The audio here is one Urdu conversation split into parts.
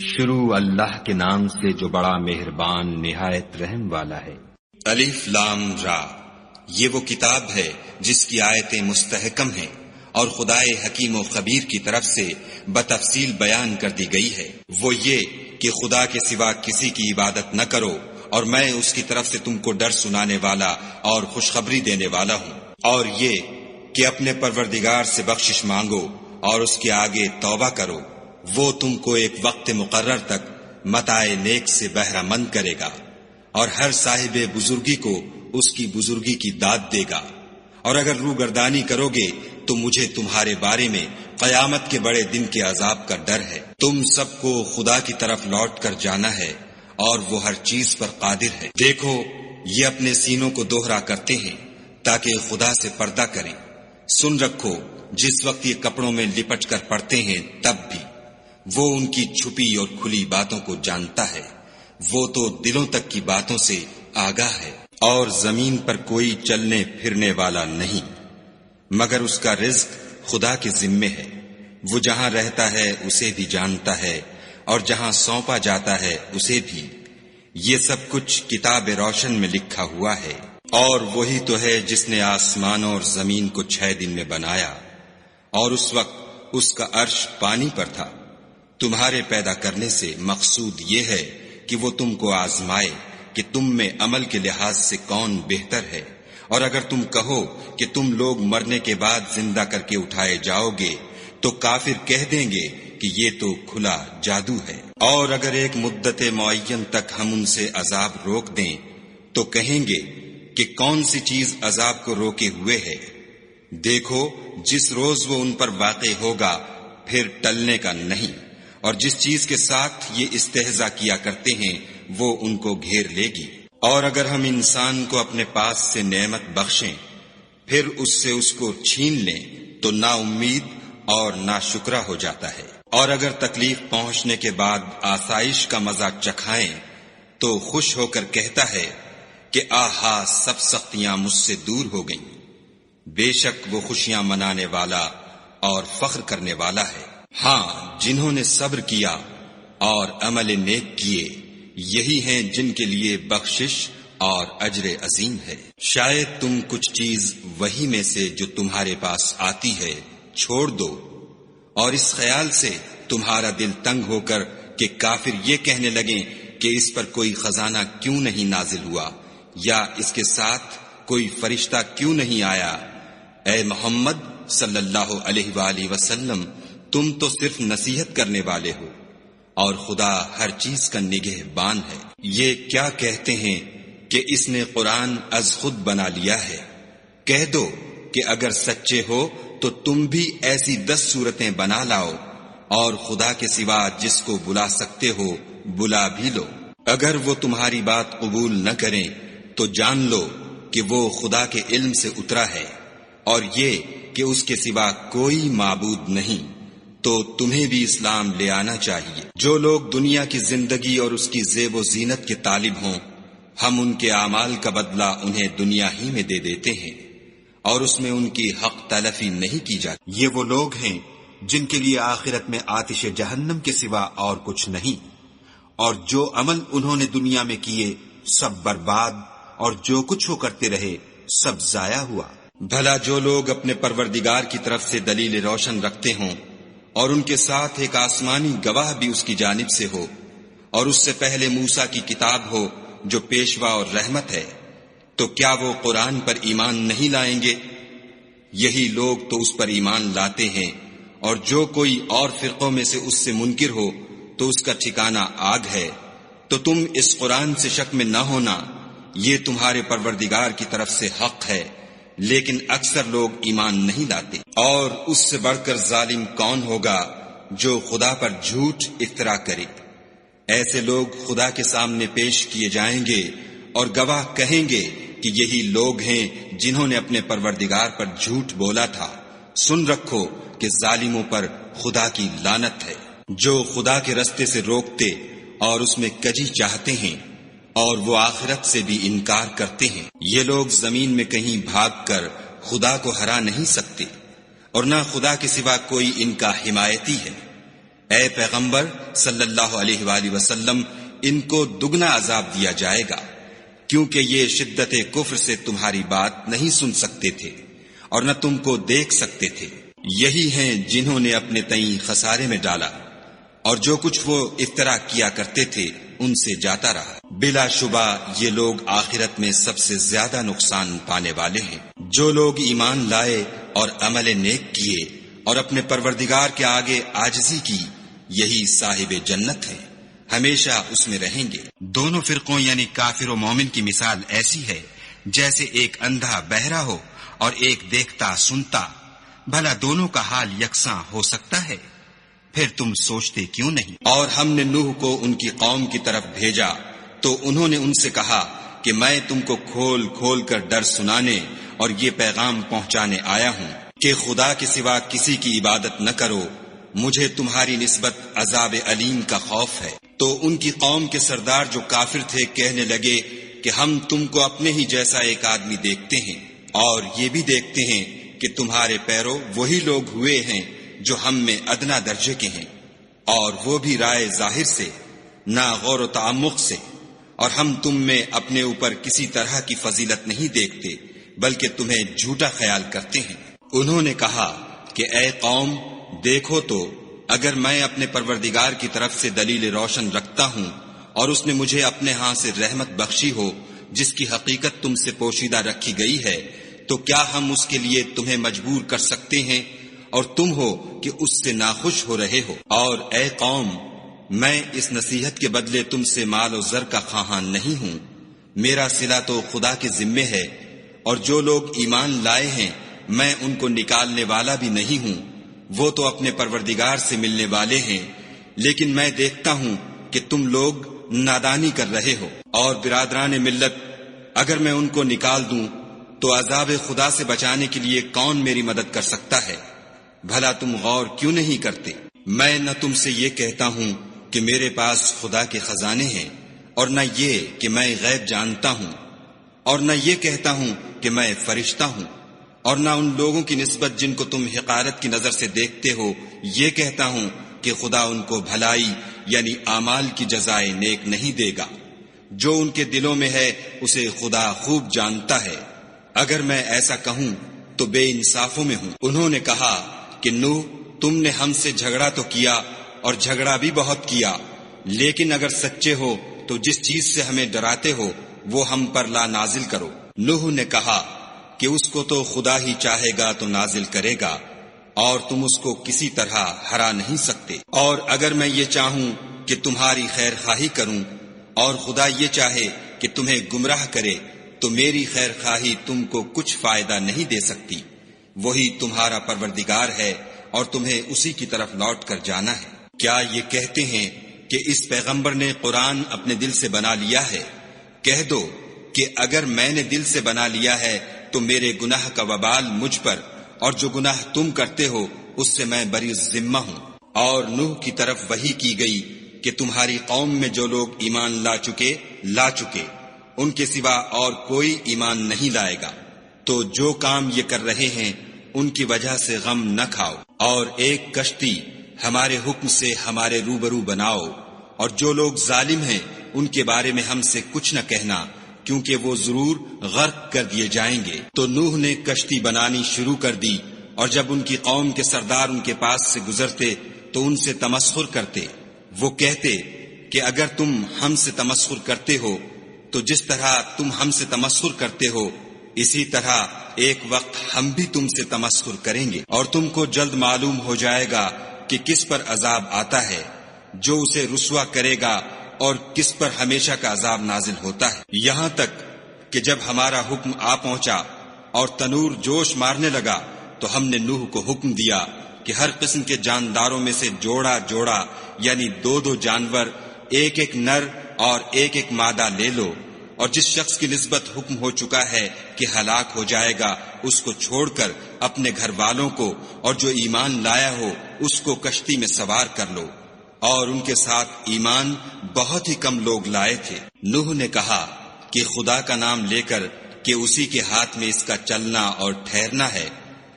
شروع اللہ کے نام سے جو بڑا مہربان نہایت رحم والا ہے۔ الف لام را، یہ وہ کتاب ہے جس کی آیتیں مستحکم ہیں اور خدائے حکیم و خبیر کی طرف سے بتفصیل بیان کر دی گئی ہے۔ وہ یہ کہ خدا کے سوا کسی کی عبادت نہ کرو، اور میں اس کی طرف سے تم کو ڈر سنانے والا اور خوشخبری دینے والا ہوں۔ اور یہ کہ اپنے پروردگار سے بخشش مانگو اور اس کے آگے توبہ کرو، وہ تم کو ایک وقت مقرر تک متاع نیک سے بہرہ مند کرے گا، اور ہر صاحب بزرگی کو اس کی بزرگی کی داد دے گا۔ اور اگر روگردانی کرو گے تو مجھے تمہارے بارے میں قیامت کے بڑے دن کے عذاب کا ڈر ہے۔ تم سب کو خدا کی طرف لوٹ کر جانا ہے، اور وہ ہر چیز پر قادر ہے۔ دیکھو، یہ اپنے سینوں کو دوہرا کرتے ہیں تاکہ خدا سے پردہ کریں۔ سن رکھو، جس وقت یہ کپڑوں میں لپٹ کر پڑتے ہیں تب بھی وہ ان کی چھپی اور کھلی باتوں کو جانتا ہے۔ وہ تو دلوں تک کی باتوں سے آگاہ ہے۔ اور زمین پر کوئی چلنے پھرنے والا نہیں مگر اس کا رزق خدا کے ذمے ہے۔ وہ جہاں رہتا ہے اسے بھی جانتا ہے، اور جہاں سونپا جاتا ہے اسے بھی۔ یہ سب کچھ کتاب روشن میں لکھا ہوا ہے۔ اور وہی تو ہے جس نے آسمانوں اور زمین کو 6 دن میں بنایا، اور اس وقت اس کا عرش پانی پر تھا۔ تمہارے پیدا کرنے سے مقصود یہ ہے کہ وہ تم کو آزمائے کہ تم میں عمل کے لحاظ سے کون بہتر ہے۔ اور اگر تم کہو کہ تم لوگ مرنے کے بعد زندہ کر کے اٹھائے جاؤ گے تو کافر کہہ دیں گے کہ یہ تو کھلا جادو ہے۔ اور اگر ایک مدت معین تک ہم ان سے عذاب روک دیں تو کہیں گے کہ کون سی چیز عذاب کو روکے ہوئے ہے۔ دیکھو، جس روز وہ ان پر واقع ہوگا پھر ٹلنے کا نہیں، اور جس چیز کے ساتھ یہ استہزاء کیا کرتے ہیں وہ ان کو گھیر لے گی۔ اور اگر ہم انسان کو اپنے پاس سے نعمت بخشیں پھر اس سے اس کو چھین لیں تو نا امید اور نا شکرا ہو جاتا ہے۔ اور اگر تکلیف پہنچنے کے بعد آسائش کا مزہ چکھائیں تو خوش ہو کر کہتا ہے کہ آہا، سب سختیاں مجھ سے دور ہو گئیں۔ بے شک وہ خوشیاں منانے والا اور فخر کرنے والا ہے۔ ہاں، جنہوں نے صبر کیا اور عمل نیک کیے، یہی ہیں جن کے لیے بخشش اور اجر عظیم ہے۔ شاید تم کچھ چیز وہی میں سے جو تمہارے پاس آتی ہے چھوڑ دو، اور اس خیال سے تمہارا دل تنگ ہو کر کہ کافر یہ کہنے لگیں کہ اس پر کوئی خزانہ کیوں نہیں نازل ہوا، یا اس کے ساتھ کوئی فرشتہ کیوں نہیں آیا۔ اے محمد صلی اللہ علیہ وآلہ وسلم، تم تو صرف نصیحت کرنے والے ہو، اور خدا ہر چیز کا نگہبان ہے۔ یہ کیا کہتے ہیں کہ اس نے قرآن از خود بنا لیا ہے؟ کہہ دو کہ اگر سچے ہو تو تم بھی ایسی 10 صورتیں بنا لاؤ، اور خدا کے سوا جس کو بلا سکتے ہو بلا بھی لو۔ اگر وہ تمہاری بات قبول نہ کریں تو جان لو کہ وہ خدا کے علم سے اترا ہے، اور یہ کہ اس کے سوا کوئی معبود نہیں۔ تو تمہیں بھی اسلام لے آنا چاہیے۔ جو لوگ دنیا کی زندگی اور اس کی زیب و زینت کے طالب ہوں، ہم ان کے اعمال کا بدلہ انہیں دنیا ہی میں دے دیتے ہیں، اور اس میں ان کی حق تلفی نہیں کی جاتی۔ یہ وہ لوگ ہیں جن کے لیے آخرت میں آتش جہنم کے سوا اور کچھ نہیں، اور جو عمل انہوں نے دنیا میں کیے سب برباد، اور جو کچھ وہ کرتے رہے سب ضائع ہوا۔ بھلا جو لوگ اپنے پروردگار کی طرف سے دلیل روشن رکھتے ہوں، اور ان کے ساتھ ایک آسمانی گواہ بھی اس کی جانب سے ہو، اور اس سے پہلے موسیٰ کی کتاب ہو جو پیشوا اور رحمت ہے، تو کیا وہ قرآن پر ایمان نہیں لائیں گے؟ یہی لوگ تو اس پر ایمان لاتے ہیں، اور جو کوئی اور فرقوں میں سے اس سے منکر ہو تو اس کا ٹھکانہ آگ ہے۔ تو تم اس قرآن سے شک میں نہ ہونا، یہ تمہارے پروردگار کی طرف سے حق ہے، لیکن اکثر لوگ ایمان نہیں لاتے۔ اور اس سے بڑھ کر ظالم کون ہوگا جو خدا پر جھوٹ افترا کرے؟ ایسے لوگ خدا کے سامنے پیش کیے جائیں گے اور گواہ کہیں گے کہ یہی لوگ ہیں جنہوں نے اپنے پروردگار پر جھوٹ بولا تھا۔ سن رکھو کہ ظالموں پر خدا کی لعنت ہے، جو خدا کے رستے سے روکتے اور اس میں کجی چاہتے ہیں، اور وہ آخرت سے بھی انکار کرتے ہیں۔ یہ لوگ زمین میں کہیں بھاگ کر خدا کو ہرا نہیں سکتے، اور نہ خدا کے سوا کوئی ان کا حمایتی ہے۔ اے پیغمبر صلی اللہ علیہ وآلہ وسلم، ان کو دگنا عذاب دیا جائے گا، کیونکہ یہ شدت کفر سے تمہاری بات نہیں سن سکتے تھے اور نہ تم کو دیکھ سکتے تھے۔ یہی ہیں جنہوں نے اپنے تئیں خسارے میں ڈالا، اور جو کچھ وہ افترا کیا کرتے تھے ان سے جاتا رہا۔ بلا شبہ یہ لوگ آخرت میں سب سے زیادہ نقصان پانے والے ہیں۔ جو لوگ ایمان لائے اور عمل نیک کیے اور اپنے پروردگار کے آگے عاجزی کی، یہی صاحب جنت ہیں، ہمیشہ اس میں رہیں گے۔ دونوں فرقوں یعنی کافر و مومن کی مثال ایسی ہے جیسے ایک اندھا بہرا ہو اور ایک دیکھتا سنتا۔ بھلا دونوں کا حال یکساں ہو سکتا ہے؟ پھر تم سوچتے کیوں نہیں؟ اور ہم نے نوح کو ان کی قوم کی طرف بھیجا تو انہوں نے ان سے کہا کہ میں تم کو کھول کھول کر ڈر سنانے اور یہ پیغام پہنچانے آیا ہوں کہ خدا کے سوا کسی کی عبادت نہ کرو، مجھے تمہاری نسبت عذاب علیم کا خوف ہے۔ تو ان کی قوم کے سردار جو کافر تھے کہنے لگے کہ ہم تم کو اپنے ہی جیسا ایک آدمی دیکھتے ہیں، اور یہ بھی دیکھتے ہیں کہ تمہارے پیرو وہی لوگ ہوئے ہیں جو ہم میں ادنا درجے کے ہیں، اور وہ بھی رائے ظاہر سے، نہ غور و تعمق سے، اور ہم تم میں اپنے اوپر کسی طرح کی فضیلت نہیں دیکھتے بلکہ تمہیں جھوٹا خیال کرتے ہیں۔ انہوں نے کہا کہ اے قوم، دیکھو تو اگر میں اپنے پروردگار کی طرف سے دلیل روشن رکھتا ہوں اور اس نے مجھے اپنے ہاں سے رحمت بخشی ہو جس کی حقیقت تم سے پوشیدہ رکھی گئی ہے، تو کیا ہم اس کے لیے تمہیں مجبور کر سکتے ہیں اور تم ہو کہ اس سے ناخوش ہو رہے ہو؟ اور اے قوم، میں اس نصیحت کے بدلے تم سے مال و زر کا خواہاں نہیں ہوں، میرا صلہ تو خدا کے ذمے ہے، اور جو لوگ ایمان لائے ہیں میں ان کو نکالنے والا بھی نہیں ہوں، وہ تو اپنے پروردگار سے ملنے والے ہیں، لیکن میں دیکھتا ہوں کہ تم لوگ نادانی کر رہے ہو۔ اور برادران ملت، اگر میں ان کو نکال دوں تو عذاب خدا سے بچانے کے لیے کون میری مدد کر سکتا ہے؟ بھلا تم غور کیوں نہیں کرتے؟ میں نہ تم سے یہ کہتا ہوں کہ میرے پاس خدا کے خزانے ہیں، اور نہ یہ کہ میں غیب جانتا ہوں، اور نہ یہ کہتا ہوں کہ میں فرشتہ ہوں، اور نہ ان لوگوں کی نسبت جن کو تم حقارت کی نظر سے دیکھتے ہو یہ کہتا ہوں کہ خدا ان کو بھلائی یعنی اعمال کی جزائے نیک نہیں دے گا۔ جو ان کے دلوں میں ہے اسے خدا خوب جانتا ہے، اگر میں ایسا کہوں تو بے انصافوں میں ہوں۔ انہوں نے کہا کہ نوح، تم نے ہم سے جھگڑا تو کیا اور جھگڑا بھی بہت کیا، لیکن اگر سچے ہو تو جس چیز سے ہمیں ڈراتے ہو وہ ہم پر لا نازل کرو۔ نوح نے کہا کہ اس کو تو خدا ہی چاہے گا تو نازل کرے گا، اور تم اس کو کسی طرح ہرا نہیں سکتے۔ اور اگر میں یہ چاہوں کہ تمہاری خیر خواہی کروں اور خدا یہ چاہے کہ تمہیں گمراہ کرے تو میری خیر خواہی تم کو کچھ فائدہ نہیں دے سکتی۔ وہی تمہارا پروردگار ہے اور تمہیں اسی کی طرف لوٹ کر جانا ہے۔ کیا یہ کہتے ہیں کہ اس پیغمبر نے قرآن اپنے دل سے بنا لیا ہے؟ کہہ دو کہ اگر میں نے دل سے بنا لیا ہے تو میرے گناہ کا وبال مجھ پر، اور جو گناہ تم کرتے ہو اس سے میں بری ذمہ ہوں۔ اور نوح کی طرف وحی کی گئی کہ تمہاری قوم میں جو لوگ ایمان لا چکے ان کے سوا اور کوئی ایمان نہیں لائے گا، تو جو کام یہ کر رہے ہیں ان کی وجہ سے غم نہ کھاؤ، اور ایک کشتی ہمارے حکم سے ہمارے روبرو بناؤ، اور جو لوگ ظالم ہیں ان کے بارے میں ہم سے کچھ نہ کہنا، کیونکہ وہ ضرور غرق کر دیے جائیں گے۔ تو نوح نے کشتی بنانی شروع کر دی، اور جب ان کی قوم کے سردار ان کے پاس سے گزرتے تو ان سے تمسخر کرتے۔ وہ کہتے کہ اگر تم ہم سے تمسخر کرتے ہو تو جس طرح تم ہم سے تمسخر کرتے ہو اسی طرح ایک وقت ہم بھی تم سے تمسخر کریں گے، اور تم کو جلد معلوم ہو جائے گا کہ کس پر عذاب آتا ہے جو اسے رسوا کرے گا اور کس پر ہمیشہ کا عذاب نازل ہوتا ہے۔ یہاں تک کہ جب ہمارا حکم آ پہنچا اور تنور جوش مارنے لگا تو ہم نے نوح کو حکم دیا کہ ہر قسم کے جانداروں میں سے جوڑا جوڑا یعنی 2 جانور، ایک نر اور ایک مادہ لے لو، اور جس شخص کی نسبت حکم ہو چکا ہے کہ ہلاک ہو جائے گا اس کو چھوڑ کر اپنے گھر والوں کو اور جو ایمان لایا ہو اس کو کشتی میں سوار کر لو۔ اور ان کے ساتھ ایمان بہت ہی کم لوگ لائے تھے۔ نوح نے کہا کہ خدا کا نام لے کر کہ اسی کے ہاتھ میں اس کا چلنا اور ٹھہرنا ہے،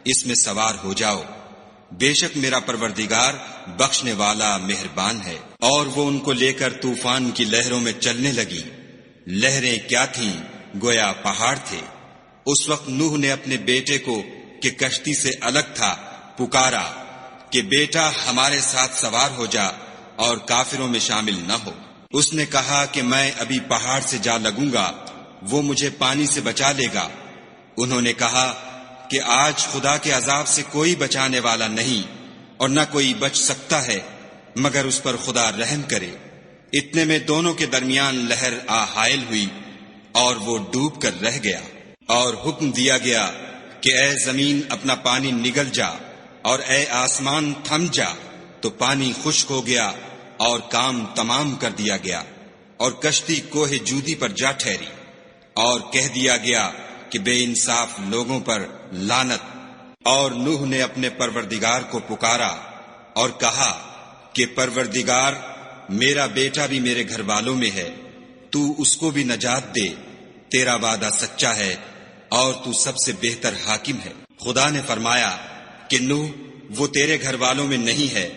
اس میں سوار ہو جاؤ۔ بے شک میرا پروردگار بخشنے والا مہربان ہے۔ اور وہ ان کو لے کر طوفان کی لہروں میں چلنے لگی۔ لہریں کیا تھیں؟ گویا پہاڑ تھے۔ اس وقت نوح نے اپنے بیٹے کو کہ کشتی سے الگ تھا پکارا کہ بیٹا ہمارے ساتھ سوار ہو جا اور کافروں میں شامل نہ ہو۔ اس نے کہا کہ میں ابھی پہاڑ سے جا لگوں گا، وہ مجھے پانی سے بچا لے گا۔ انہوں نے کہا کہ آج خدا کے عذاب سے کوئی بچانے والا نہیں اور نہ کوئی بچ سکتا ہے مگر اس پر خدا رحم کرے۔ اتنے میں دونوں کے درمیان لہر آ حائل ہوئی اور وہ ڈوب کر رہ گیا، اور حکم دیا گیا کہ اے زمین اپنا پانی نگل جا اور اے آسمان تھم جا، تو پانی خشک ہو گیا اور کام تمام کر دیا گیا، اور کشتی کوہ جودی پر جا ٹھہری، اور کہہ دیا گیا کہ بے انصاف لوگوں پر لعنت۔ اور نوح نے اپنے پروردگار کو پکارا اور کہا کہ پروردگار میرا بیٹا بھی میرے گھر والوں میں ہے، تو اس کو بھی نجات دے، تیرا وعدہ سچا ہے اور تو سب سے بہتر حاکم ہے۔ خدا نے فرمایا کہ نوح وہ تیرے گھر والوں میں نہیں ہے،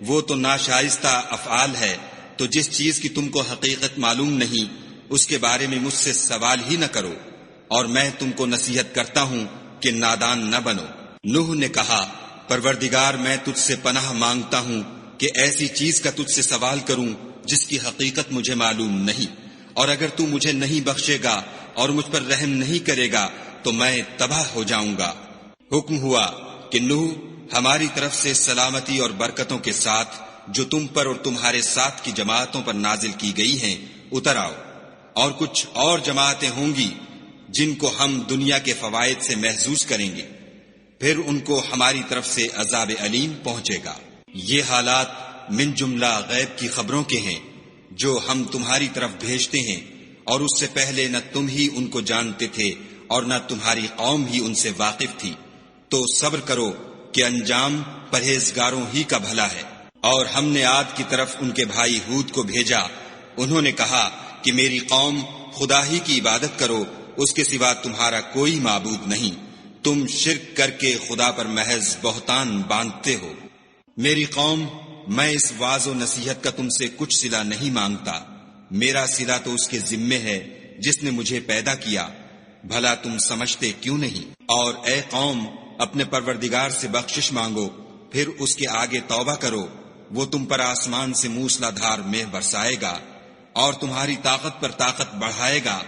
وہ تو ناشائستہ افعال ہے، تو جس چیز کی تم کو حقیقت معلوم نہیں اس کے بارے میں مجھ سے سوال ہی نہ کرو، اور میں تم کو نصیحت کرتا ہوں کہ نادان نہ بنو۔ نوح نے کہا پروردگار میں تجھ سے پناہ مانگتا ہوں کہ ایسی چیز کا تجھ سے سوال کروں جس کی حقیقت مجھے معلوم نہیں، اور اگر تو مجھے نہیں بخشے گا اور مجھ پر رحم نہیں کرے گا تو میں تباہ ہو جاؤں گا۔ حکم ہوا کہ نوح ہماری طرف سے سلامتی اور برکتوں کے ساتھ جو تم پر اور تمہارے ساتھ کی جماعتوں پر نازل کی گئی ہیں اتر آؤ، اور کچھ اور جماعتیں ہوں گی جن کو ہم دنیا کے فوائد سے محظوظ کریں گے، پھر ان کو ہماری طرف سے عذاب علیم پہنچے گا۔ یہ حالات من جملہ غیب کی خبروں کے ہیں جو ہم تمہاری طرف بھیجتے ہیں، اور اس سے پہلے نہ تم ہی ان کو جانتے تھے اور نہ تمہاری قوم ہی ان سے واقف تھی، تو صبر کرو کہ انجام پرہیزگاروں ہی کا بھلا ہے۔ اور ہم نے عاد کی طرف ان کے بھائی ہود کو بھیجا، انہوں نے کہا کہ میری قوم خدا ہی کی عبادت کرو، اس کے سوا تمہارا کوئی معبود نہیں، تم شرک کر کے خدا پر محض بہتان باندھتے ہو۔ میری قوم میں اس واعظ و نصیحت کا تم سے کچھ صلہ نہیں مانگتا، میرا صلہ تو اس کے ذمے ہے جس نے مجھے پیدا کیا، بھلا تم سمجھتے کیوں نہیں؟ اور اے قوم اپنے پروردگار سے بخشش مانگو، پھر اس کے آگے توبہ کرو، وہ تم پر آسمان سے موسلا دھار مے برسائے گا اور تمہاری طاقت پر طاقت بڑھائے گا،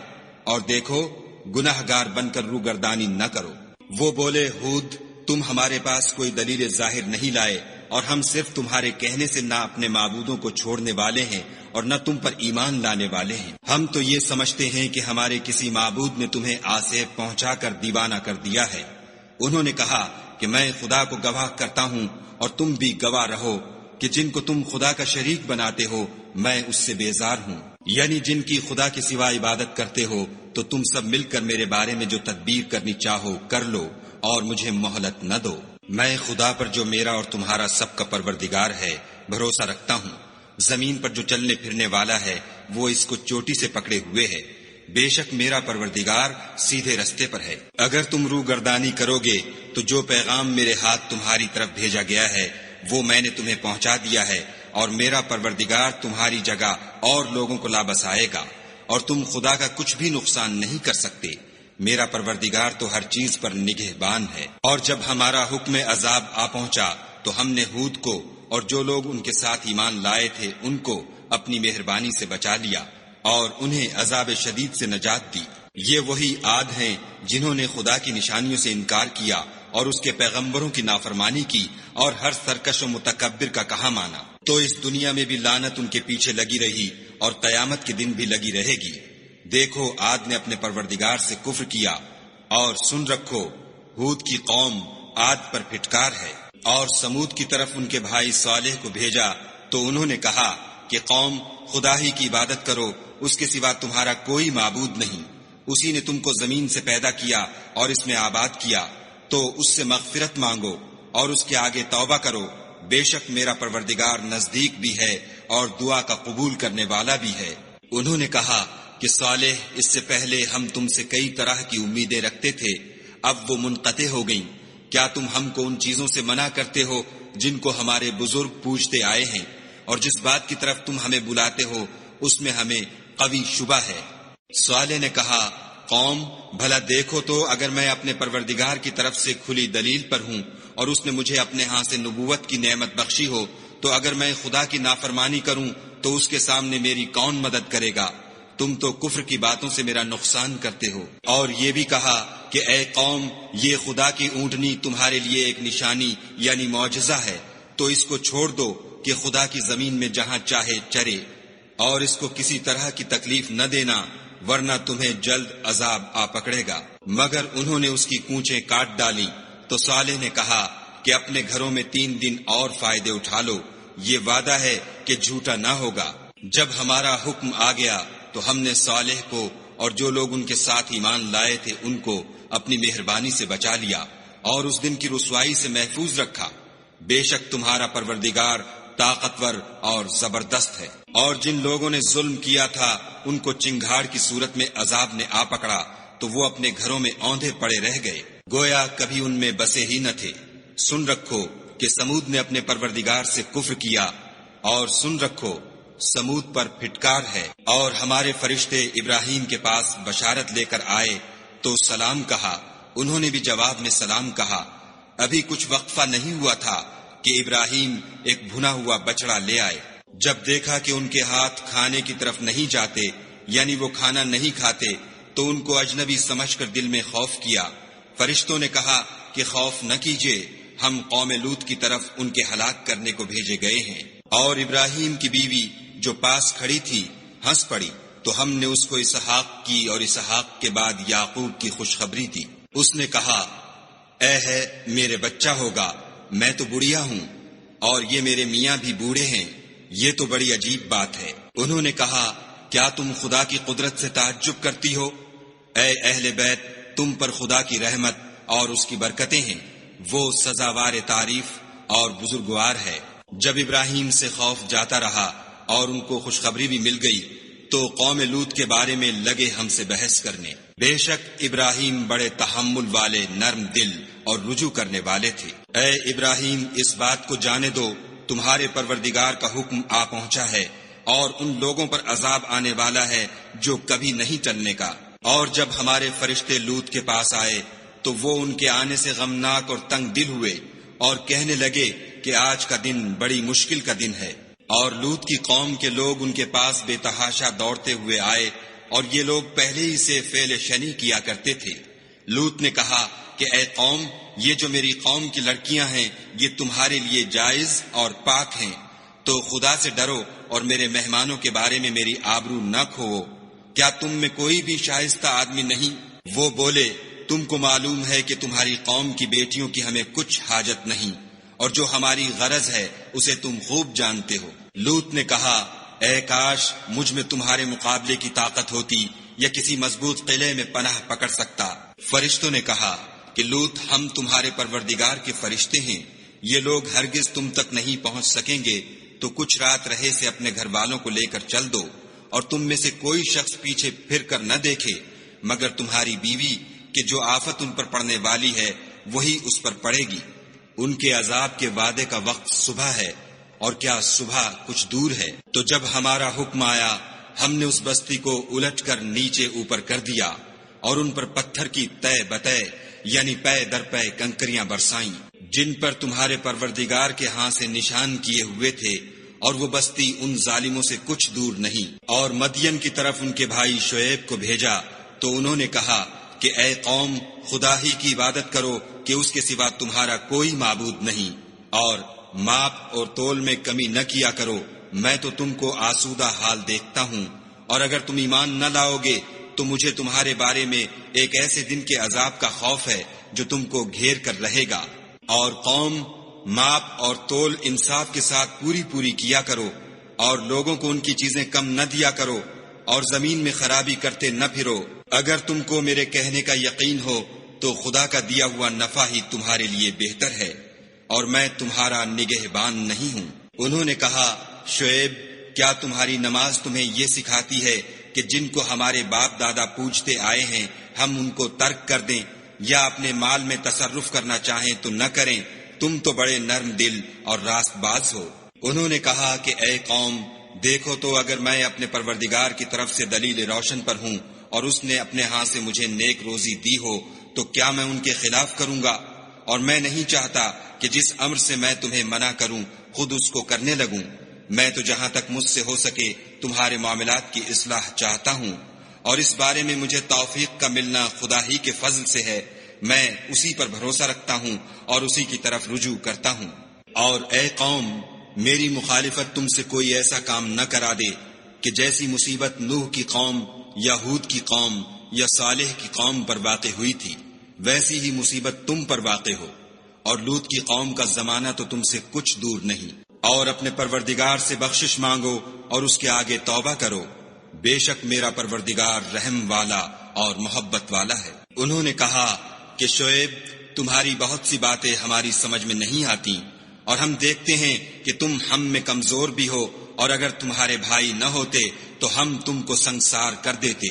اور دیکھو گناہ گار بن کر روگردانی نہ کرو۔ وہ بولے ہود تم ہمارے پاس کوئی دلیل ظاہر نہیں لائے، اور ہم صرف تمہارے کہنے سے نہ اپنے معبودوں کو چھوڑنے والے ہیں اور نہ تم پر ایمان لانے والے ہیں۔ ہم تو یہ سمجھتے ہیں کہ ہمارے کسی معبود نے تمہیں آسیب پہنچا کر دیوانہ کر دیا ہے۔ انہوں نے کہا کہ میں خدا کو گواہ کرتا ہوں اور تم بھی گواہ رہو کہ جن کو تم خدا کا شریک بناتے ہو میں اس سے بیزار ہوں، یعنی جن کی خدا کے سوا عبادت کرتے ہو، تو تم سب مل کر میرے بارے میں جو تدبیر کرنی چاہو کر لو اور مجھے مہلت نہ دو۔ میں خدا پر جو میرا اور تمہارا سب کا پروردگار ہے بھروسہ رکھتا ہوں، زمین پر جو چلنے پھرنے والا ہے وہ اس کو چوٹی سے پکڑے ہوئے ہے، بے شک میرا پروردگار سیدھے رستے پر ہے۔ اگر تم روگردانی کرو گے تو جو پیغام میرے ہاتھ تمہاری طرف بھیجا گیا ہے وہ میں نے تمہیں پہنچا دیا ہے، اور میرا پروردگار تمہاری جگہ اور لوگوں کو لا بسائے گا، اور تم خدا کا کچھ بھی نقصان نہیں کر سکتے، میرا پروردگار تو ہر چیز پر نگہبان ہے۔ اور جب ہمارا حکم عذاب آ پہنچا تو ہم نے ہود کو اور جو لوگ ان کے ساتھ ایمان لائے تھے ان کو اپنی مہربانی سے بچا لیا اور انہیں عذاب شدید سے نجات دی۔ یہ وہی عاد ہیں جنہوں نے خدا کی نشانیوں سے انکار کیا اور اس کے پیغمبروں کی نافرمانی کی اور ہر سرکش و متکبر کا کہا مانا، تو اس دنیا میں بھی لعنت ان کے پیچھے لگی رہی اور قیامت کے دن بھی لگی رہے گی۔ دیکھو عاد نے اپنے پروردگار سے کفر کیا، اور سن رکھو ہود کی قوم عاد پر پھٹکار ہے۔ اور سمود کی طرف ان کے بھائی صالح کو بھیجا تو انہوں نے کہا کہ قوم خدا ہی کی عبادت کرو، اس کے سوا تمہارا کوئی معبود نہیں، اسی نے تم کو زمین سے پیدا کیا اور اس میں آباد کیا، تو اس سے مغفرت مانگو اور اس کے آگے توبہ کرو، بے شک میرا پروردگار نزدیک بھی ہے اور دعا کا قبول کرنے والا بھی ہے۔ انہوں نے کہا کہ صالح اس سے پہلے ہم تم سے کئی طرح کی امیدیں رکھتے تھے، اب وہ منقطع ہو گئیں، کیا تم ہم کو ان چیزوں سے منع کرتے ہو جن کو ہمارے بزرگ پوجتے آئے ہیں، اور جس بات کی طرف تم ہمیں بلاتے ہو اس میں ہمیں قوی شبہ ہے۔ صالح نے کہا، قوم بھلا دیکھو تو اگر میں اپنے پروردگار کی طرف سے کھلی دلیل پر ہوں اور اس نے مجھے اپنے ہاں سے نبوت کی نعمت بخشی ہو، تو اگر میں خدا کی نافرمانی کروں تو اس کے سامنے میری کون مدد کرے گا؟ تم تو کفر کی باتوں سے میرا نقصان کرتے ہو۔ اور یہ بھی کہا کہ اے قوم، یہ خدا کی اونٹنی تمہارے لیے ایک نشانی یعنی معجزہ ہے، تو اس کو چھوڑ دو کہ خدا کی زمین میں جہاں چاہے چرے، اور اس کو کسی طرح کی تکلیف نہ دینا، ورنہ تمہیں جلد عذاب آ پکڑے گا۔ مگر انہوں نے اس کی کونچیں کاٹ ڈالی۔ تو صالح نے کہا کہ اپنے گھروں میں 3 دن اور فائدے اٹھا لو، یہ وعدہ ہے کہ جھوٹا نہ ہوگا۔ جب ہمارا حکم آ گیا تو ہم نے صالح کو اور جو لوگ ان کے ساتھ ایمان لائے تھے ان کو اپنی مہربانی سے بچا لیا اور اس دن کی رسوائی سے محفوظ رکھا۔ بے شک تمہارا پروردگار طاقتور اور زبردست ہے۔ اور جن لوگوں نے ظلم کیا تھا ان کو چنگھاڑ کی صورت میں عذاب نے آ پکڑا تو وہ اپنے گھروں میں اوندھے پڑے رہ گئے، گویا کبھی ان میں بسے ہی نہ تھے۔ سن رکھو کہ سمود نے اپنے پروردگار سے کفر کیا، اور سن رکھو سمود پر پھٹکار ہے۔ اور ہمارے فرشتے ابراہیم کے پاس بشارت لے کر آئے تو سلام کہا، انہوں نے بھی جواب میں سلام کہا۔ ابھی کچھ وقفہ نہیں ہوا تھا کہ ابراہیم ایک بھنا ہوا بچڑا لے آئے۔ جب دیکھا کہ ان کے ہاتھ کھانے کی طرف نہیں جاتے، یعنی وہ کھانا نہیں کھاتے، تو ان کو اجنبی سمجھ کر دل میں خوف کیا۔ فرشتوں نے کہا کہ خوف نہ کیجیے، ہم قوم لوط کی طرف ان کے ہلاک کرنے کو بھیجے گئے ہیں۔ اور ابراہیم کی بیوی جو پاس کھڑی تھی ہنس پڑی، تو ہم نے اس کو اسحاق کی اور اسحاق کے بعد یعقوب کی خوشخبری دی۔ اس نے کہا، اے ہے میرے بچہ ہوگا، میں تو بڑھیا ہوں اور یہ میرے میاں بھی بوڑھے ہیں، یہ تو بڑی عجیب بات ہے۔ انہوں نے کہا، کیا تم خدا کی قدرت سے تعجب کرتی ہو؟ اے اہل بیت، تم پر خدا کی رحمت اور اس کی برکتیں ہیں، وہ سزاوار تعریف اور بزرگوار ہے۔ جب ابراہیم سے خوف جاتا رہا اور ان کو خوشخبری بھی مل گئی تو قوم لوط کے بارے میں لگے ہم سے بحث کرنے۔ بے شک ابراہیم بڑے تحمل والے، نرم دل اور رجوع کرنے والے تھے۔ اے ابراہیم، اس بات کو جانے دو تمہارے پروردگار کا حکم آ پہنچا ہے اور ان لوگوں پر عذاب آنے والا ہے جو کبھی نہیں ٹلنے کا۔ اور جب ہمارے فرشتے لوط کے پاس آئے تو وہ ان کے آنے سے غمناک اور تنگ دل ہوئے اور کہنے لگے کہ آج کا دن بڑی مشکل کا دن ہے۔ اور لوط کی قوم کے لوگ ان کے پاس بے تحاشا دوڑتے ہوئے آئے، اور یہ لوگ پہلے ہی سے فعل شنی کیا کرتے تھے۔ لوط نے کہا کہ اے قوم، یہ جو میری قوم کی لڑکیاں ہیں یہ تمہارے لیے جائز اور پاک ہیں، تو خدا سے ڈرو اور میرے مہمانوں کے بارے میں میری آبرو نہ کھوؤ۔ کیا تم میں کوئی بھی شائستہ آدمی نہیں؟ وہ بولے، تم کو معلوم ہے کہ تمہاری قوم کی بیٹیوں کی ہمیں کچھ حاجت نہیں، اور جو ہماری غرض ہے اسے تم خوب جانتے ہو۔ لوط نے کہا، اے کاش مجھ میں تمہارے مقابلے کی طاقت ہوتی یا کسی مضبوط قلعے میں پناہ پکڑ سکتا۔ فرشتوں نے کہا کہ لوط، ہم تمہارے پروردگار کے فرشتے ہیں، یہ لوگ ہرگز تم تک نہیں پہنچ سکیں گے، تو کچھ رات رہے سے اپنے گھر والوں کو لے کر چل دو، اور تم میں سے کوئی شخص پیچھے پھر کر نہ دیکھے مگر تمہاری بیوی، کہ جو آفت ان پر پڑنے والی ہے وہی اس پر پڑے گی۔ ان کے عذاب کے وعدے کا وقت صبح ہے، اور کیا صبح کچھ دور ہے؟ تو جب ہمارا حکم آیا ہم نے اس بستی کو الٹ کر نیچے اوپر کر دیا اور ان پر پتھر کی تہ بتہ یعنی پے در پے کنکریاں برسائیں، جن پر تمہارے پروردگار کے ہاں سے نشان کیے ہوئے تھے، اور وہ بستی ان ظالموں سے کچھ دور نہیں۔ اور مدین کی طرف ان کے بھائی شعیب کو بھیجا تو انہوں نے کہا کہ اے قوم، خدا ہی کی عبادت کرو کہ اس کے سوا تمہارا کوئی معبود نہیں، اور ماپ اور تول میں کمی نہ کیا کرو، میں تو تم کو آسودہ حال دیکھتا ہوں، اور اگر تم ایمان نہ لاؤ گے تو مجھے تمہارے بارے میں ایک ایسے دن کے عذاب کا خوف ہے جو تم کو گھیر کر رہے گا۔ اور قوم، ماپ اور تول انصاف کے ساتھ پوری پوری کیا کرو، اور لوگوں کو ان کی چیزیں کم نہ دیا کرو، اور زمین میں خرابی کرتے نہ پھرو۔ اگر تم کو میرے کہنے کا یقین ہو تو خدا کا دیا ہوا نفع ہی تمہارے لیے بہتر ہے، اور میں تمہارا نگہبان نہیں ہوں۔ انہوں نے کہا، شعیب، کیا تمہاری نماز تمہیں یہ سکھاتی ہے کہ جن کو ہمارے باپ دادا پوجتے آئے ہیں ہم ان کو ترک کر دیں، یا اپنے مال میں تصرف کرنا چاہیں تو نہ کریں، تم تو بڑے نرم دل اور راست باز ہو۔ انہوں نے کہا کہ اے قوم، دیکھو تو اگر میں اپنے پروردگار کی طرف سے دلیل روشن پر ہوں اور اس نے اپنے ہاں سے مجھے نیک روزی دی ہو تو کیا میں ان کے خلاف کروں گا؟ اور میں نہیں چاہتا کہ جس امر سے میں تمہیں منع کروں خود اس کو کرنے لگوں۔ میں تو جہاں تک مجھ سے ہو سکے تمہارے معاملات کی اصلاح چاہتا ہوں، اور اس بارے میں مجھے توفیق کا ملنا خدا ہی کے فضل سے ہے۔ میں اسی پر بھروسہ رکھتا ہوں اور اسی کی طرف رجوع کرتا ہوں۔ اور اے قوم، میری مخالفت تم سے کوئی ایسا کام نہ کرا دے کہ جیسی مصیبت نوح کی قوم یا ہود کی قوم یا صالح کی قوم پر واقع ہوئی تھی، ویسی ہی مصیبت تم پر واقع ہو۔ اور لوط کی قوم کا زمانہ تو تم سے کچھ دور نہیں۔ اور اپنے پروردگار سے بخشش مانگو اور اس کے آگے توبہ کرو، بے شک میرا پروردگار رحم والا اور محبت والا ہے۔ انہوں نے کہا کہ شعیب، تمہاری بہت سی باتیں ہماری سمجھ میں نہیں آتی، اور ہم دیکھتے ہیں کہ تم ہم میں کمزور بھی ہو، اور اگر تمہارے بھائی نہ ہوتے تو ہم تم کو سنگسار کر دیتے،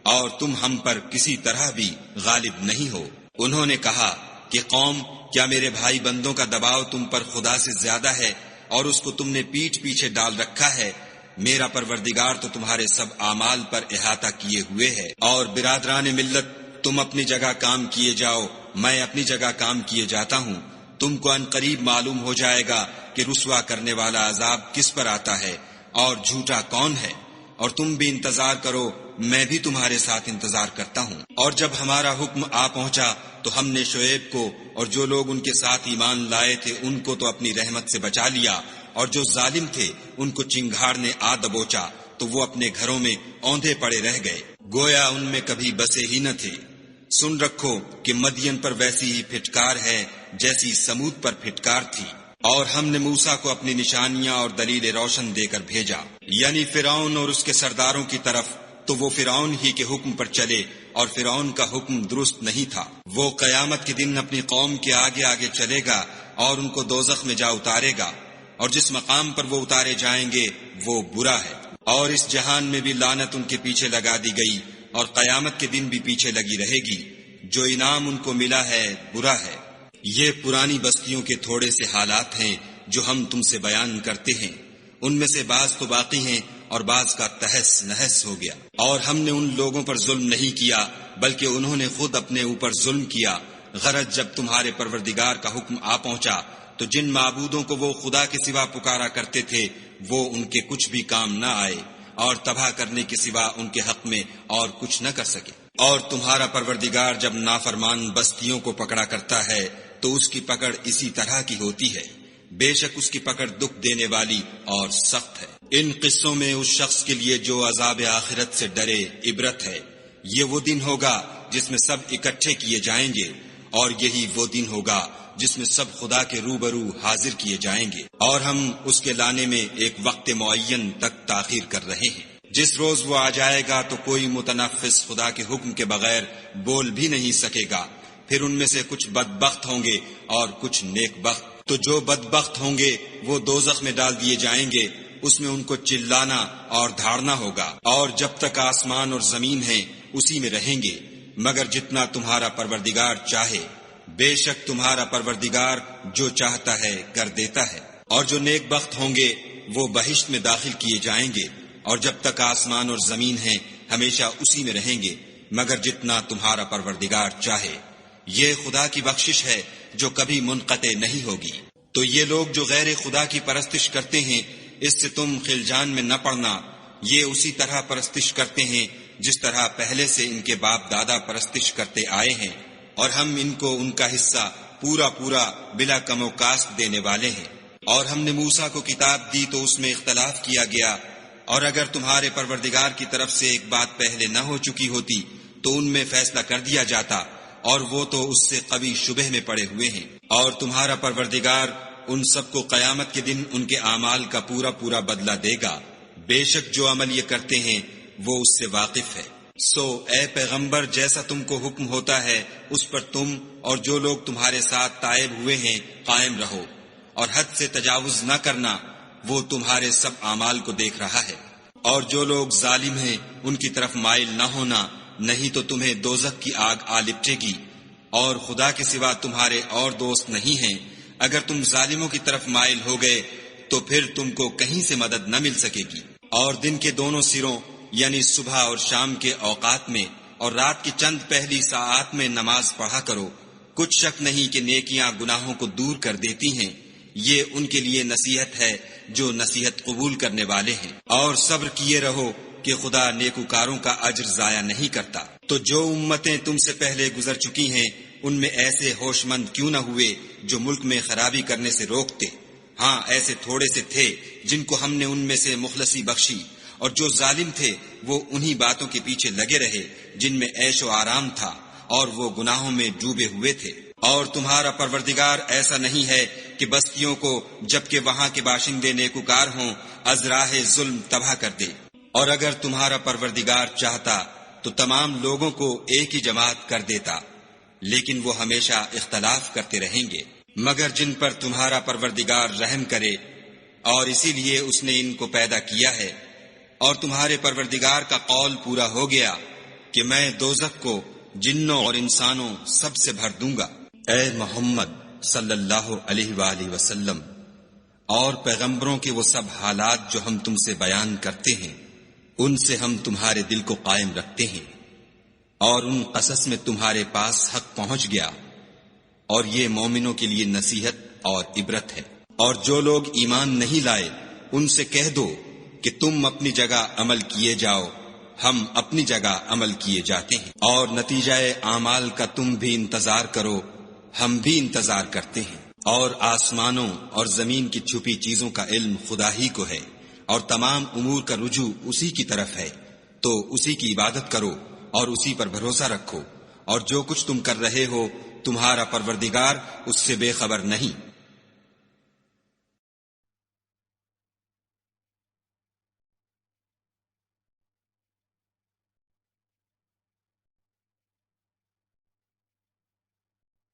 اور تم ہم پر کسی طرح بھی غالب نہیں ہو۔ انہوں نے کہا کہ قوم، کیا میرے بھائی بندوں کا دباؤ تم پر خدا سے زیادہ ہے اور اس کو تم نے پیٹھ پیچھے ڈال رکھا ہے؟ میرا پروردگار تو تمہارے سب اعمال پر احاطہ کیے ہوئے ہے۔ اور برادران ملت، تم اپنی جگہ کام کیے جاؤ، میں اپنی جگہ کام کیے جاتا ہوں۔ تم کو ان قریب معلوم ہو جائے گا کہ رسوا کرنے والا عذاب کس پر آتا ہے اور جھوٹا کون ہے، اور تم بھی انتظار کرو، میں بھی تمہارے ساتھ انتظار کرتا ہوں۔ اور جب ہمارا حکم آ پہنچا تو ہم نے شعیب کو اور جو لوگ ان کے ساتھ ایمان لائے تھے ان کو تو اپنی رحمت سے بچا لیا، اور جو ظالم تھے ان کو چنگھاڑ نے آ دبوچا تو وہ اپنے گھروں میں اوندھے پڑے رہ گئے، گویا ان میں کبھی بسے ہی نہ تھے۔ سن رکھو کہ مدین پر ویسی ہی پھٹکار ہے جیسی سمود پر پھٹکار تھی۔ اور ہم نے موسیٰ کو اپنی نشانیاں اور دلیل روشن دے کر بھیجا، یعنی فرعون اور اس کے سرداروں کی طرف، تو وہ فرعون ہی کے حکم پر چلے، اور فرعون کا حکم درست نہیں تھا۔ وہ قیامت کے دن اپنی قوم کے آگے آگے چلے گا اور ان کو دوزخ میں جا اتارے گا، اور جس مقام پر وہ اتارے جائیں گے وہ برا ہے۔ اور اس جہان میں بھی لعنت ان کے پیچھے لگا دی گئی، اور قیامت کے دن بھی پیچھے لگی رہے گی۔ جو انعام ان کو ملا ہے برا ہے۔ یہ پرانی بستیوں کے تھوڑے سے حالات ہیں جو ہم تم سے بیان کرتے ہیں، ان میں سے بعض تو باقی ہیں اور بعض کا تہس نہس ہو گیا۔ اور ہم نے ان لوگوں پر ظلم نہیں کیا بلکہ انہوں نے خود اپنے اوپر ظلم کیا۔ غرض جب تمہارے پروردگار کا حکم آ پہنچا تو جن معبودوں کو وہ خدا کے سوا پکارا کرتے تھے وہ ان کے کچھ بھی کام نہ آئے، اور تباہ کرنے کے سوا ان کے حق میں اور کچھ نہ کر سکے۔ اور تمہارا پروردگار جب نافرمان بستیوں کو پکڑا کرتا ہے تو اس کی پکڑ اسی طرح کی ہوتی ہے، بے شک اس کی پکڑ دکھ دینے والی اور سخت ہے۔ ان قصوں میں اس شخص کے لیے جو عذاب آخرت سے ڈرے عبرت ہے۔ یہ وہ دن ہوگا جس میں سب اکٹھے کیے جائیں گے، اور یہی وہ دن ہوگا جس میں سب خدا کے روبرو حاضر کیے جائیں گے، اور ہم اس کے لانے میں ایک وقت معین تک تاخیر کر رہے ہیں۔ جس روز وہ آ جائے گا تو کوئی متنفس خدا کے حکم کے بغیر بول بھی نہیں سکے گا۔ پھر ان میں سے کچھ بدبخت ہوں گے اور کچھ نیک بخت۔ تو جو بدبخت ہوں گے وہ دوزخ میں ڈال دیے جائیں گے، اس میں ان کو چلانا اور دھاڑنا ہوگا، اور جب تک آسمان اور زمین ہیں اسی میں رہیں گے، مگر جتنا تمہارا پروردگار چاہے۔ بے شک تمہارا پروردگار جو چاہتا ہے کر دیتا ہے۔ اور جو نیک بخت ہوں گے وہ بہشت میں داخل کیے جائیں گے، اور جب تک آسمان اور زمین ہیں ہمیشہ اسی میں رہیں گے، مگر جتنا تمہارا پروردگار چاہے۔ یہ خدا کی بخشش ہے جو کبھی منقطع نہیں ہوگی۔ تو یہ لوگ جو غیر خدا کی پرستش کرتے ہیں، اس سے تم خلجان میں نہ پڑنا۔ یہ اسی طرح پرستش کرتے ہیں جس طرح پہلے سے ان کے باپ دادا پرستش کرتے آئے ہیں، اور ہم ان کو ان کا حصہ پورا پورا بلا کم و کاست دینے والے ہیں۔ اور ہم نے موسیٰ کو کتاب دی تو اس میں اختلاف کیا گیا، اور اگر تمہارے پروردگار کی طرف سے ایک بات پہلے نہ ہو چکی ہوتی تو ان میں فیصلہ کر دیا جاتا، اور وہ تو اس سے قوی شبہ میں پڑے ہوئے ہیں۔ اور تمہارا پروردگار ان سب کو قیامت کے دن ان کے اعمال کا پورا پورا بدلہ دے گا، بے شک جو عمل یہ کرتے ہیں وہ اس سے واقف ہے۔ سو اے پیغمبر، جیسا تم کو حکم ہوتا ہے اس پر تم اور جو لوگ تمہارے ساتھ تائب ہوئے ہیں قائم رہو، اور حد سے تجاوز نہ کرنا، وہ تمہارے سب اعمال کو دیکھ رہا ہے۔ اور جو لوگ ظالم ہیں ان کی طرف مائل نہ ہونا، نہیں تو تمہیں دوزخ کی آگ آ لپٹے گی، اور خدا کے سوا تمہارے اور دوست نہیں ہیں اگر تم ظالموں کی طرف مائل ہو گئے تو پھر تم کو کہیں سے مدد نہ مل سکے گی۔ اور دن کے دونوں سروں یعنی صبح اور شام کے اوقات میں اور رات کی چند پہلی ساعات میں نماز پڑھا کرو، کچھ شک نہیں کہ نیکیاں گناہوں کو دور کر دیتی ہیں، یہ ان کے لیے نصیحت ہے جو نصیحت قبول کرنے والے ہیں۔ اور صبر کیے رہو کہ خدا نیکوکاروں کا اجر ضائع نہیں کرتا۔ تو جو امتیں تم سے پہلے گزر چکی ہیں ان میں ایسے ہوش مند کیوں نہ ہوئے جو ملک میں خرابی کرنے سے روکتے؟ ہاں ایسے تھوڑے سے تھے جن کو ہم نے ان میں سے مخلصی بخشی، اور جو ظالم تھے وہ انہی باتوں کے پیچھے لگے رہے جن میں عیش و آرام تھا، اور وہ گناہوں میں ڈوبے ہوئے تھے۔ اور تمہارا پروردگار ایسا نہیں ہے کہ بستیوں کو جبکہ وہاں کے باشندے نیکوکار ہوں از راہ ظلم تباہ کر دے، اور اگر تمہارا پروردگار چاہتا تو تمام لوگوں کو ایک ہی جماعت کر دیتا، لیکن وہ ہمیشہ اختلاف کرتے رہیں گے، مگر جن پر تمہارا پروردگار رحم کرے، اور اسی لیے اس نے ان کو پیدا کیا ہے۔ اور تمہارے پروردگار کا قول پورا ہو گیا کہ میں دوزخ کو جنوں اور انسانوں سب سے بھر دوں گا۔ اے محمد صلی اللہ علیہ وآلہ وسلم اور پیغمبروں کے وہ سب حالات جو ہم تم سے بیان کرتے ہیں ان سے ہم تمہارے دل کو قائم رکھتے ہیں، اور ان قصص میں تمہارے پاس حق پہنچ گیا، اور یہ مومنوں کے لیے نصیحت اور عبرت ہے۔ اور جو لوگ ایمان نہیں لائے ان سے کہہ دو کہ تم اپنی جگہ عمل کیے جاؤ، ہم اپنی جگہ عمل کیے جاتے ہیں، اور نتیجہ اعمال کا تم بھی انتظار کرو، ہم بھی انتظار کرتے ہیں۔ اور آسمانوں اور زمین کی چھپی چیزوں کا علم خدا ہی کو ہے، اور تمام امور کا رجوع اسی کی طرف ہے، تو اسی کی عبادت کرو اور اسی پر بھروسہ رکھو، اور جو کچھ تم کر رہے ہو تمہارا پروردگار اس سے بے خبر نہیں۔